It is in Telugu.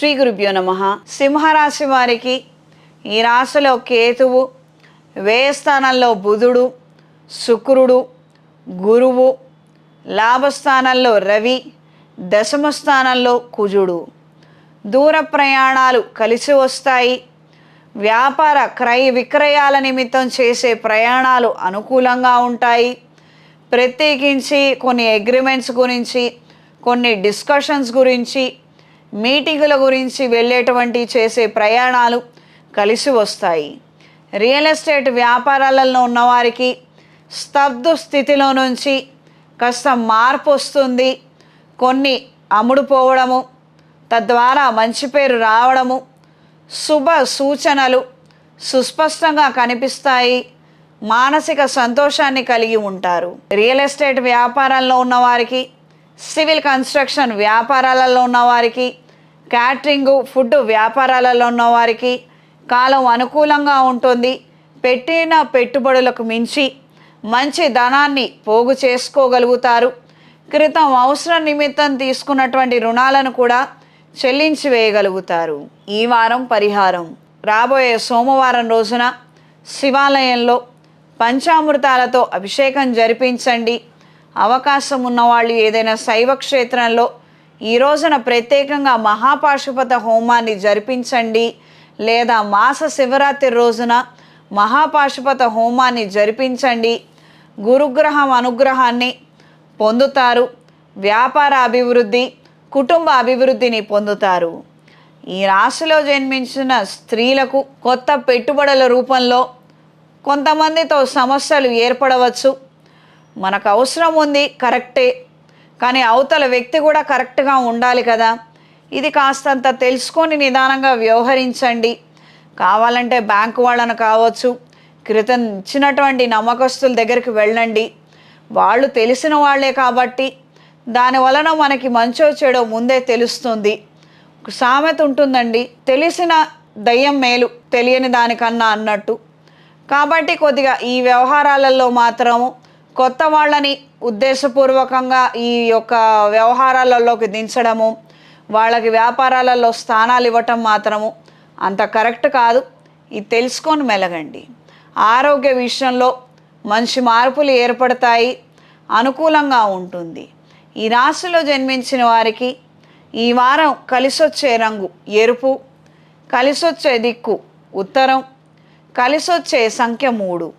శ్రీ గురుభ్యో నమః. సింహరాశి వారికి ఈ రాశిలో కేతువు, వ్యయస్థానంలో బుధుడు, శుక్రుడు, గురువు, లాభస్థానంలో రవి, దశమ స్థానంలో కుజుడు. దూర ప్రయాణాలు కలిసి వస్తాయి. వ్యాపార క్రయ విక్రయాల నిమిత్తం చేసే ప్రయాణాలు అనుకూలంగా ఉంటాయి. ప్రత్యేకించి కొన్ని అగ్రిమెంట్స్ గురించి, కొన్ని డిస్కషన్స్ గురించి, మీటింగుల గురించి వెళ్ళేటువంటి చేసే ప్రయాణాలు కలిసి వస్తాయి. రియల్ ఎస్టేట్ వ్యాపారాలలో ఉన్నవారికి స్తబ్దు స్థితిలో నుంచి కాస్త మార్పు వస్తుంది. కొన్ని అమ్ముడుపోవడము, తద్వారా మంచి పేరు రావడము, శుభ సూచనలు సుస్పష్టంగా కనిపిస్తాయి. మానసిక సంతోషాన్ని కలిగి ఉంటారు. రియల్ ఎస్టేట్ వ్యాపారాల్లో ఉన్నవారికి, సివిల్ కన్స్ట్రక్షన్ వ్యాపారాలలో ఉన్నవారికి, క్యాటరింగు ఫుడ్ వ్యాపారాలలో ఉన్నవారికి కాలం అనుకూలంగా ఉంటుంది. పెట్టిన పెట్టుబడులకు మించి మంచి ధనాన్ని పోగు చేసుకోగలుగుతారు. క్రితం అవసరం నిమిత్తం తీసుకున్నటువంటి రుణాలను కూడా చెల్లించి వేయగలుగుతారు. ఈ వారం పరిహారం: రాబోయే సోమవారం రోజున శివాలయంలో పంచామృతాలతో అభిషేకం జరిపించండి. అవకాశం ఉన్నవాళ్ళు ఏదైనా శైవ క్షేత్రంలో ఈ రోజున ప్రత్యేకంగా మహాపాశుపత హోమాన్ని జరిపించండి. లేదా మాస శివరాత్రి రోజున మహాపాశుపత హోమాన్ని జరిపించండి. గురుగ్రహం అనుగ్రహాన్ని పొందుతారు. వ్యాపార అభివృద్ధి, కుటుంబ అభివృద్ధిని పొందుతారు. ఈ రాశిలో జన్మించిన స్త్రీలకు కొత్త పెట్టుబడుల రూపంలో కొంతమందితో సమస్యలు ఏర్పడవచ్చు. మనకు అవసరం ఉంది, కరెక్టే, కానీ అవతల వ్యక్తి కూడా కరెక్ట్గా ఉండాలి కదా. ఇది కాస్తంత తెలుసుకొని నిదానంగా వ్యవహరించండి. కావాలంటే బ్యాంకు వాళ్ళను కావచ్చు, క్రితం ఇచ్చినటువంటి నమ్మకస్తుల దగ్గరికి వెళ్ళండి. వాళ్ళు తెలిసిన వాళ్ళే కాబట్టి దాని వలన మనకి మంచో చెడో ముందే తెలుస్తుంది. ఒక సామెత ఉంటుందండి, తెలిసిన దయ్యం మేలు తెలియని దానికన్నా అన్నట్టు. కాబట్టి కొద్దిగా ఈ వ్యవహారాలలో మాత్రము కొత్త వాళ్ళని ఉద్దేశపూర్వకంగా ఈ యొక్క వ్యవహారాలలోకి దించడము, వాళ్ళకి వ్యాపారాలలో స్థానాలు ఇవ్వటం మాత్రము అంత కరెక్ట్ కాదు. ఇది తెలుసుకొని మెలగండి. ఆరోగ్య విషయంలో మంచి మార్పులు ఏర్పడతాయి. అనుకూలంగా ఉంటుంది. ఈ రాశిలో జన్మించిన వారికి ఈ వారం కలిసొచ్చే రంగు ఎరుపు, కలిసొచ్చే దిక్కు ఉత్తరం, కలిసొచ్చే సంఖ్య 3.